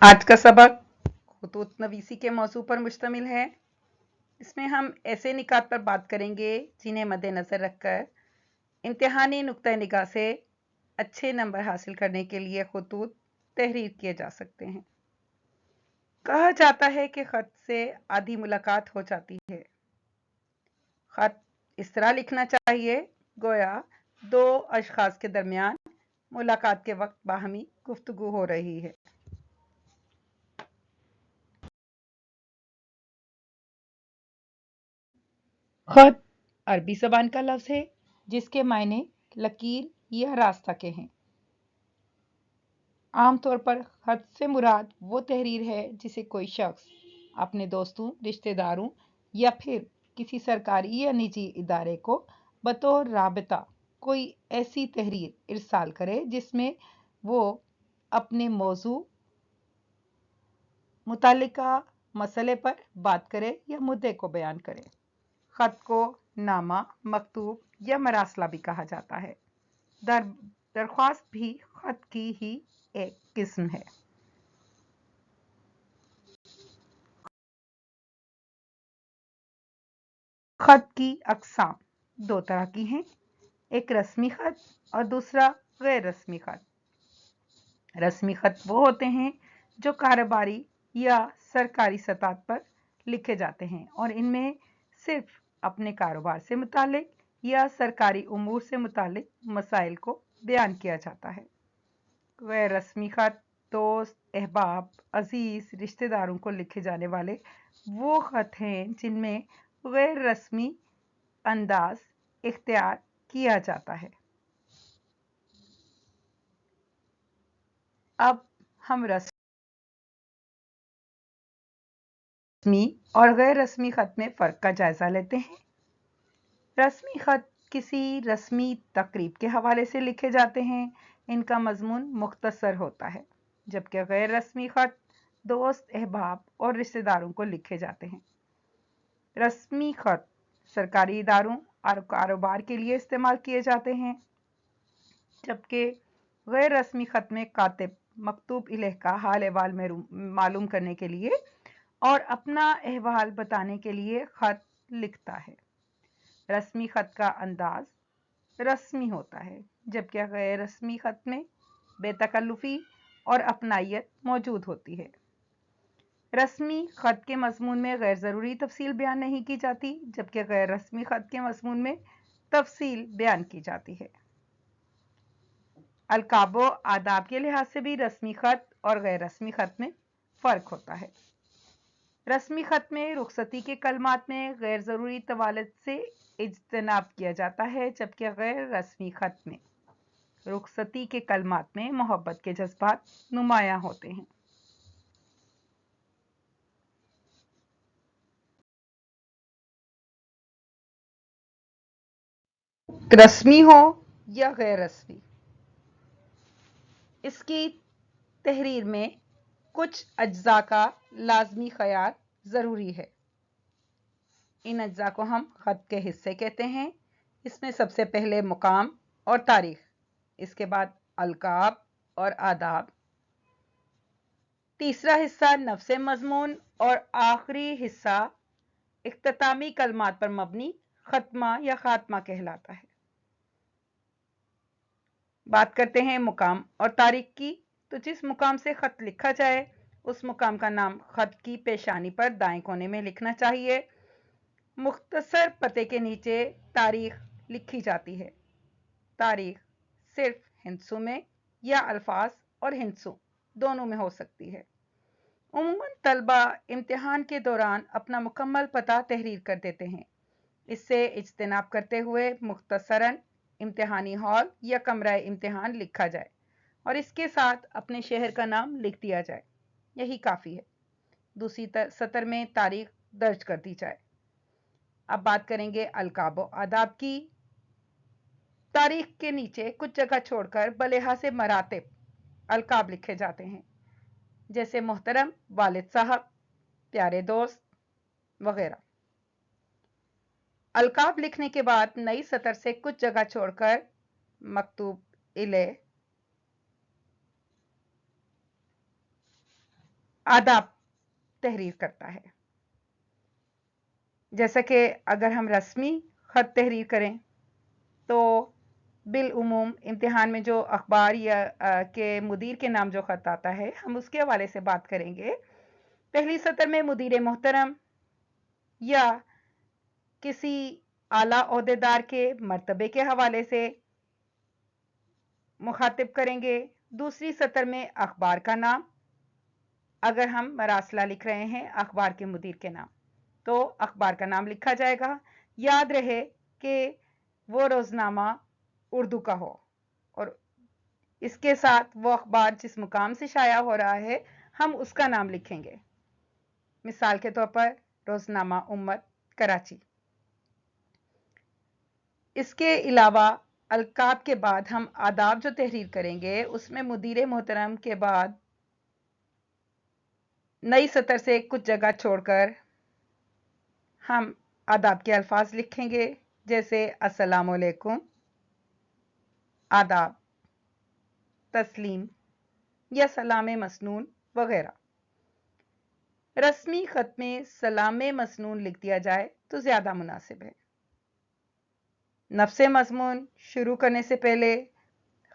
आज का सबक खुतूत नवीसी के मौजू पर मुश्तमिल है। इसमें हम ऐसे निकात पर बात करेंगे जिन्हें मद्देनज़र रखकर इम्तिहानी नुक्ता निगाह से अच्छे नंबर हासिल करने के लिए खुतूत तहरीर किए जा सकते हैं। कहा जाता है कि ख़त से आधी मुलाकात हो जाती है। ख़त इस तरह लिखना चाहिए गोया दो अशख़ास के दरमियान मुलाकात के वक्त बाहमी गुफ्तगू हो रही है। ख़त अरबी ज़बान का लफ्ज़ है जिसके मायने लकीर या रास्ता के हैं। आमतौर पर ख़त से मुराद वो तहरीर है जिसे कोई शख्स अपने दोस्तों, रिश्तेदारों या फिर किसी सरकारी या निजी इदारे को बतौर राबता कोई ऐसी तहरीर इरसाल करे जिसमें वो अपने मौजू मुतालिका मसले पर बात करे या मुद्दे को बयान करे। ख़त को नामा, मकतूब या मरासला भी कहा जाता है। दरख्वास्त भी ख़त की ही एक किस्म है। ख़त की अक़साम दो तरह की हैं, एक रस्मी ख़त और दूसरा गैर रस्मी ख़त। रस्मी ख़त वो होते हैं जो कारोबारी या सरकारी सतह पर लिखे जाते हैं और इनमें सिर्फ अपने कारोबार से मुतालिक या सरकारी उमूर से मुतालिक मसाइल को बयान किया जाता है। गैर रस्मी ख़त दोस्त, अहबाब, अजीज़, रिश्तेदारों को लिखे जाने वाले वो ख़त हैं जिनमें गैर रस्मी अंदाज इख्तियार किया जाता है। अब हम रस्मी और गैर रस्मी ख़त में फ़र्क का जायज़ा लेते हैं। रस्मी ख़त किसी रस्मी तकरीब के हवाले से लिखे जाते हैं। इनका मज़मून मुख्तसर होता है, जबकि गैर रस्मी ख़त दोस्त, अहबाब और रिश्तेदारों को लिखे जाते हैं। रस्मी ख़त सरकारी इदारों और कारोबार के लिए इस्तेमाल किए जाते हैं, जबकि गैर रस्मी ख़त में कातिब मकतूब इलैह का हाल अहवाल मालूम करने के लिए और अपना अहवाल बताने के लिए ख़त लिखता है। रस्मी ख़त का अंदाज रस्मी होता है, जबकि गैर रस्मी ख़त में बेतकल्लुफ़ी और अपनायत मौजूद होती है। रस्मी ख़त के मज़मून में गैर ज़रूरी तफसील बयान नहीं की जाती, जबकि गैर रस्मी ख़त के मज़मून में तफसील बयान की जाती है। अलकाब व आदाब के लिहाज से भी रस्मी ख़त और गैर रस्मी ख़त में फ़र्क होता है। रस्मी ख़त में रुखसती के कलमात में गैर ज़रूरी तवालत से इज्तनाब किया जाता है, जबकि गैर रस्मी ख़त में रुखसती के कलमात में मोहब्बत के जज्बात नुमायां होते हैं। रस्मी हो या गैर रस्मी, इसकी तहरीर में कुछ अज्जा का लाजमी ख्याल ज़रूरी है। इन अज्जा को हम ख़त के हिस्से कहते हैं। इसमें सबसे पहले मुकाम और तारीख, इसके बाद अलकाब और आदाब, तीसरा हिस्सा नफ्से मज़मून और आखिरी हिस्सा इख्तितामी कलमात पर मबनी ख़त्मा या ख़ात्मा कहलाता है। बात करते हैं मुकाम और तारीख की, तो जिस मुकाम से ख़त लिखा जाए उस मुकाम का नाम ख़त की पेशानी पर दाएं कोने में लिखना चाहिए। मुख्तसर पते के नीचे तारीख लिखी जाती है। तारीख सिर्फ हिंसू में या अल्फाज और हिंसू दोनों में हो सकती है। उमूमन तलबा इम्तिहान के दौरान अपना मुकम्मल पता तहरीर कर देते हैं। इससे इज्तिनाब करते हुए मुख्तसरन इम्तिहानी हॉल या कमरा इम्तिहान लिखा जाए और इसके साथ अपने शहर का नाम लिख दिया जाए, यही काफ़ी है। दूसरी सतर में तारीख दर्ज कर दी जाए। अब बात करेंगे अलकाब व आदाब की। तारीख के नीचे कुछ जगह छोड़कर बलेहा से मरातिब अलकाब लिखे जाते हैं, जैसे मोहतरम वालिद साहब, प्यारे दोस्त वगैरह। अलकाब लिखने के बाद नई सतर से कुछ जगह छोड़कर मकतूब इले आदाब तहरीर करता है। जैसा कि अगर हम रस्मी ख़त तहरीर करें तो बिलउमूम इम्तिहान में जो अखबार या के मुदीर के नाम जो ख़त आता है, हम उसके हवाले से बात करेंगे। पहली सतर में मुदीर मोहतरम या किसी आला ओहदेदार के मर्तबे के हवाले से मुखातिब करेंगे। दूसरी सतर में अखबार का नाम, अगर हम मरासला लिख रहे हैं अखबार के मुदीर के नाम, तो अखबार का नाम लिखा जाएगा। याद रहे कि वो रोज़नामा उर्दू का हो और इसके साथ वो अखबार जिस मुकाम से शाया हो रहा है हम उसका नाम लिखेंगे। मिसाल के तौर पर रोज़नामा उम्मत कराची। इसके अलावा अलकाब के बाद हम आदाब जो तहरीर करेंगे उसमें मुदीर मोहतरम के बाद नई सतर से कुछ जगह छोड़कर हम आदाब के अल्फाज लिखेंगे, जैसे अस्सलामु अलैकुम, आदाब, तस्लीम या सलाम मसनून वगैरह। रस्मी खत में सलाम मसनून लिख दिया जाए तो ज़्यादा मुनासिब है। नफ्से मज़मून शुरू करने से पहले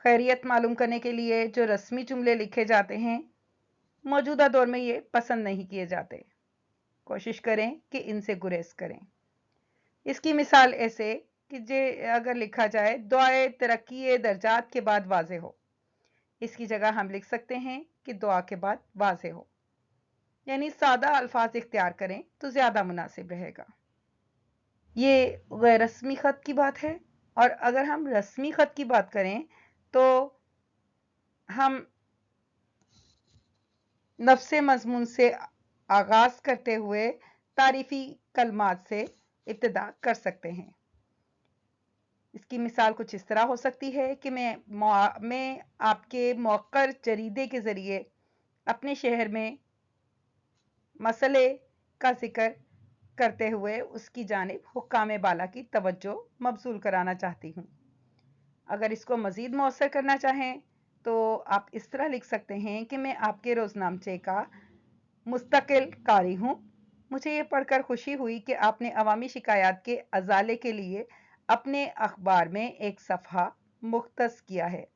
खैरियत मालूम करने के लिए जो रस्मी जुमले लिखे जाते हैं, मौजूदा दौर में ये पसंद नहीं किए जाते। कोशिश करें कि इनसे गुरेज करें। इसकी मिसाल ऐसे कि अगर लिखा जाए दुआए तरक्की दर्जात के बाद वाज़े हो, इसकी जगह हम लिख सकते हैं कि दुआ के बाद वाज़े हो, यानी सादा अल्फाज इख्तियार करें तो ज़्यादा मुनासिब रहेगा। ये गैर रस्मी ख़त की बात है। और अगर हम रस्मी ख़त की बात करें तो हम नफ्से मज़मून से आगाज़ करते हुए तारीफ़ी कलमात से इब्तिदा कर सकते हैं। इसकी मिसाल कुछ इस तरह हो सकती है कि मैं आपके मौक़र जरीदे के ज़रिए अपने शहर में मसले का ज़िक्र करते हुए उसकी जानिब हुक्काम बाला की तवज्जो मबसूल कराना चाहती हूँ। अगर इसको मज़ीद मौसर करना चाहें तो आप इस तरह लिख सकते हैं कि मैं आपके रोज़नामचे का मुस्तकिल कारी हूँ। मुझे ये पढ़कर खुशी हुई कि आपने अवामी शिकायत के अजाले के लिए अपने अखबार में एक सफ़हा मुख्तस किया है।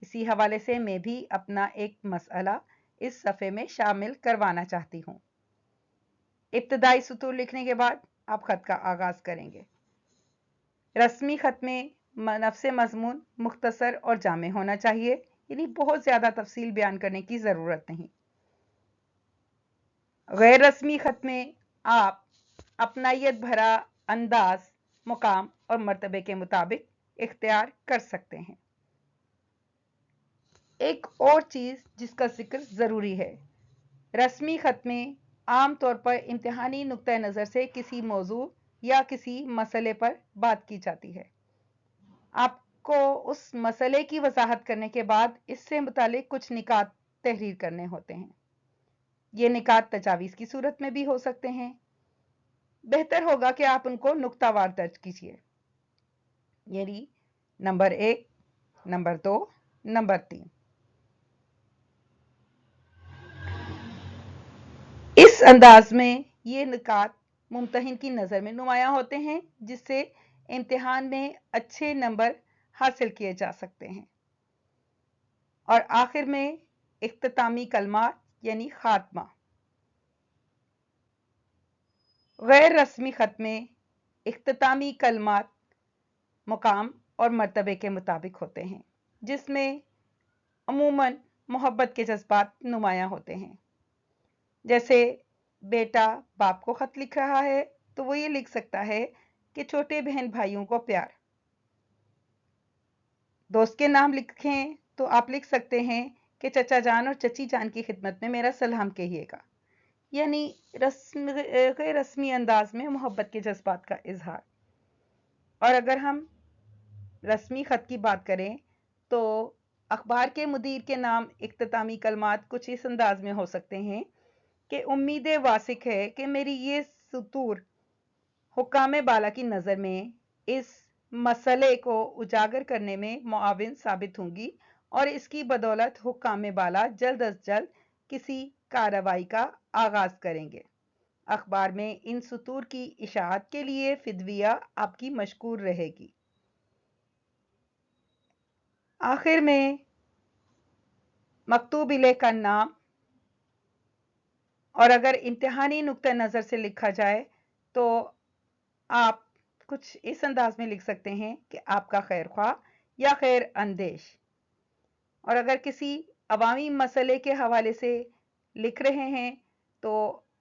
इसी हवाले से मैं भी अपना एक मसला इस सफ़े में शामिल करवाना चाहती हूँ। इब्तदाई सतूर लिखने के बाद आप ख़त का आगाज़ करेंगे। रस्मी ख़त में नफ्से मज़मून मुख्तसर और जामे होना चाहिए, यानी बहुत ज़्यादा तफसील बयान करने की ज़रूरत नहीं। गैर रस्मी ख़त में आप अपनायत भरा अंदाज, मुकाम और मर्तबे के मुताबिक इख्तियार कर सकते हैं। एक और चीज़ जिसका जिक्र ज़रूरी है, रस्मी ख़त में आम तौर पर इम्तिहानी नुक्ता नज़र से किसी मौजू या किसी मसले पर बात की जाती है। आपको उस मसले की वजाहत करने के बाद इससे मुतालिक कुछ निकात तहरीर करने होते हैं। ये निकात तजावीज़ की सूरत में भी हो सकते हैं। बेहतर होगा कि आप उनको नुक्तावार दर्ज कीजिए, यानी नंबर 1, नंबर 2, नंबर 3। इस अंदाज में ये निकात मुम्तहिन की नज़र में नुमायां होते हैं, जिससे इम्तिहान में अच्छे नंबर हासिल किए जा सकते हैं। और आखिर में इख्तितामी कलमात यानी खात्मा। गैर रस्मी ख़त में इख्तितामी कलमात मुकाम और मर्तबे के मुताबिक होते हैं, जिसमें अमूमन मोहब्बत के जज्बात नुमायां होते हैं। जैसे बेटा बाप को ख़त लिख रहा है तो वो ये लिख सकता है कि छोटे बहन भाइयों को प्यार। दोस्त के नाम लिखें तो आप लिख सकते हैं कि चचा जान और चची जान की खिदमत में मेरा सलाम कहिएगा, यानी गैर रस्मी अंदाज में मोहब्बत के जज्बात का इजहार। और अगर हम रस्मी ख़त की बात करें तो अखबार के मुदीर के नाम इख्तितामी कलमात कुछ इस अंदाज में हो सकते हैं कि उम्मीद वासिक है कि मेरी ये सतूर हुक्काम बाला की नज़र में इस मसले को उजागर करने में मुआविन साबित होंगी और इसकी बदौलत हुक्काम बाला जल्द अज जल्द किसी कार्रवाई का आगाज करेंगे। अखबार में इन सुतूर की इशाअत के लिए फिदविया आपकी मशकूर रहेगी। आखिर में मकतूब इलेह का नाम, और अगर इम्तिहानी नुक्ता नज़र से लिखा जाए तो आप कुछ इस अंदाज में लिख सकते हैं कि आपका खैर ख्वाह या खैर अंदेश। और अगर किसी अवामी मसले के हवाले से लिख रहे हैं तो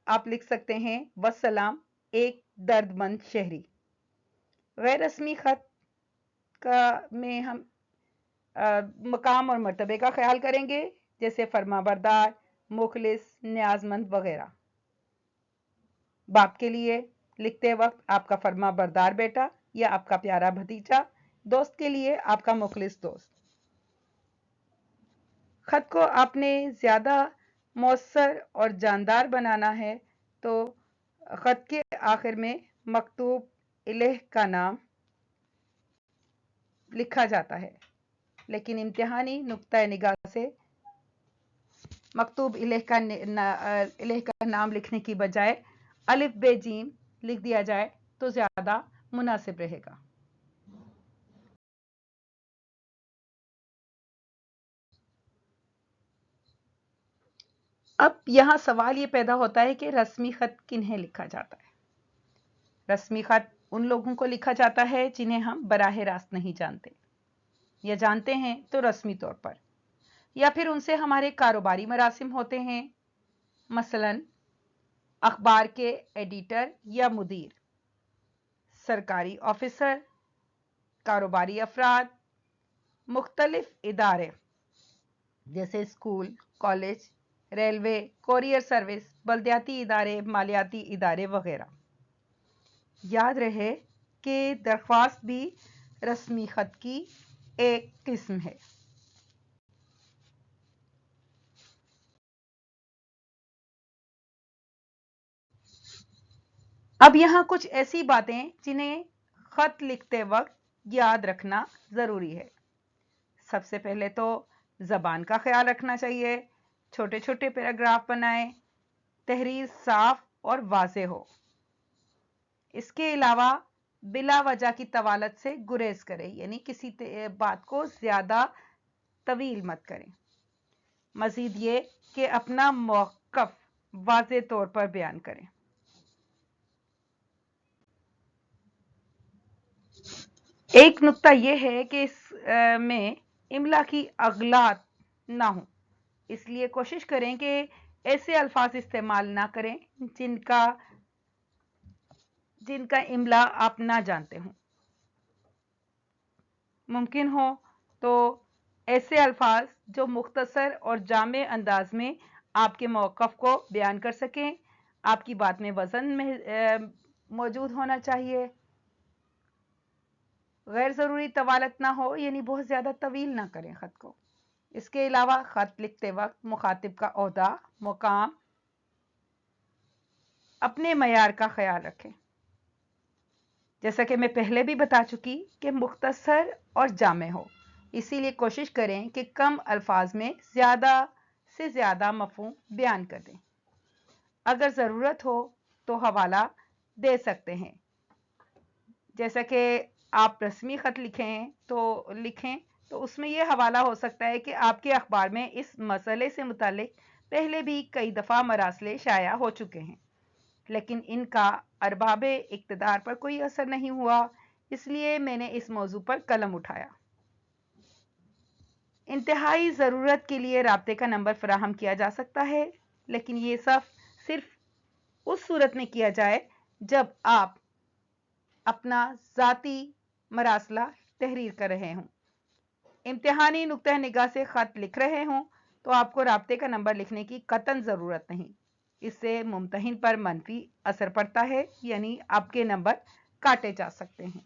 आप लिख सकते हैं वस्सलाम एक दर्दमंद शहरी। गैर रस्मी खत में हम मकाम और मर्तबे का ख्याल करेंगे, जैसे फरमाबरदार, मुखलिस, न्याजमंद वगैरह। बाप के लिए लिखते वक्त आपका फरमाबरदार बेटा या आपका प्यारा भतीजा, दोस्त के लिए आपका मुखलिस दोस्त। खत को आपने ज्यादा मौसर और जानदार बनाना है तो खत के आखिर में मकतूब इलेह का नाम लिखा जाता है, लेकिन इम्तिहानी नुक्ता निगाह से मकतूब इलेह का नाम लिखने की बजाय अलिफ बे जीम लिख दिया जाए तो ज्यादा मुनासिब रहेगा। अब यहां सवाल ये पैदा होता है कि रस्मी खत किन्हें लिखा जाता है। रस्मी खत उन लोगों को लिखा जाता है जिन्हें हम बराह रास्त नहीं जानते, या जानते हैं तो रस्मी तौर पर, या फिर उनसे हमारे कारोबारी मरासिम होते हैं। मसलन अखबार के एडिटर या मुदीर, सरकारी ऑफिसर, कारोबारी अफराद, मुख्तलिफ इदारे जैसे school, college, railway, courier service, बल्दियाती इदारे, मालियाती इदारे वगैरह। याद रहे कि दरख्वास्त भी रस्मी खत की एक किस्म है। अब यहां कुछ ऐसी बातें जिन्हें खत लिखते वक्त याद रखना जरूरी है। सबसे पहले तो जबान का ख्याल रखना चाहिए। छोटे छोटे पैराग्राफ बनाएं, तहरीर साफ और वाज़ेह हो। इसके अलावा बिला वजह की तवालत से गुरेज करें, यानी किसी बात को ज्यादा तवील मत करें। मजीद ये कि अपना मौक़िफ़ वाज़ेह तौर पर बयान करें। एक नुक्ता यह है कि इस में इमला की अगलात ना हो, इसलिए कोशिश करें कि ऐसे अल्फाज इस्तेमाल ना करें जिनका इमला आप ना जानते हों। मुमकिन हो तो ऐसे अल्फाज जो मुख्तसर और जामे अंदाज में आपके मौक़िफ़ को बयान कर सकें। आपकी बात में वज़न में मौजूद होना चाहिए। गैर ज़रूरी तवालत ना हो, यानी बहुत ज़्यादा तवील ना करें ख़त को। इसके अलावा ख़त लिखते वक्त मुखातिब का ओहदा, मुकाम, अपने मयार का ख्याल रखें। जैसा कि मैं पहले भी बता चुकी कि मुख्तसर और जामे हो, इसीलिए कोशिश करें कि कम अल्फाज में ज़्यादा से ज़्यादा मफ़हूम बयान कर दें। अगर ज़रूरत हो तो हवाला दे सकते हैं। जैसा कि आप रस्मी ख़त लिखें तो उसमें यह हवाला हो सकता है कि आपके अखबार में इस मसले से मुतालिक पहले भी कई दफ़ा मरासले शाया हो चुके हैं, लेकिन इनका अरबाबे इक़्तिदार पर कोई असर नहीं हुआ, इसलिए मैंने इस मौजू पर कलम उठाया। इंतहाई ज़रूरत के लिए राब्ते का नंबर फराहम किया जा सकता है, लेकिन ये सब सिर्फ उस सूरत में किया जाए जब आप अपना ज़ाती मरासला तहरीर कर रहे हों। इम्तिहानी नुक्ता निगाह से ख़त लिख रहे हों तो आपको राब्ते का नंबर लिखने की कतन ज़रूरत नहीं। इससे मुम्तहिन पर मनफी असर पड़ता है, यानी आपके नंबर काटे जा सकते हैं।